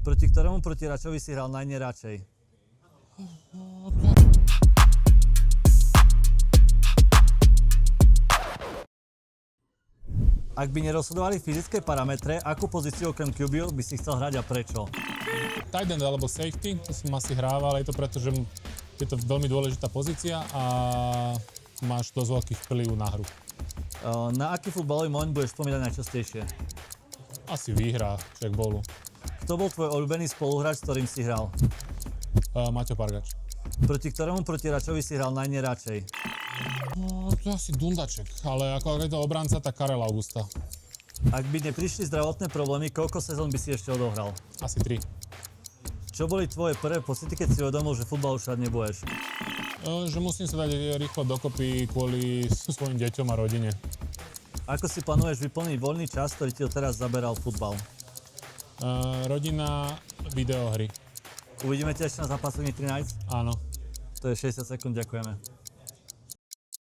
Proti ktorému protiračovi si hral najneradšej? Ak by nerozhodovali fyzické parametre, akú pozíciu okrem QB by si chcel hrať a prečo? Tight end alebo safety, to som asi hrával, je to preto, že je to veľmi dôležitá pozícia a máš dosť veľký vplyv na hru. Na aký futbalový moment budeš spomínať najčastejšie? Asi výhra checkballu. Kto bol tvoj obľúbený spoluhráč, s ktorým si hral? Maťo Pargač. Proti ktorému protiračovi si hral najneradšej? To je asi Dundaček, ale ako je to obranca, tak Karel Augusta. Ak by neprišli zdravotné problémy, koľko sezón by si ešte odohral? Asi 3. Čo boli tvoje prvé pocity, keď si uvedomil, že futbal už hrať nebudeš? Že musím sa dať rýchlo dokopy kvôli svojim deťom a rodine. Ako si plánuješ vyplniť voľný čas, ktorý ti teraz zaberal futbal? Rodina, videohry. Uvidíme ťa ešte na zápasu Nitry Knights? Áno. To je 60 sekúnd, ďakujeme.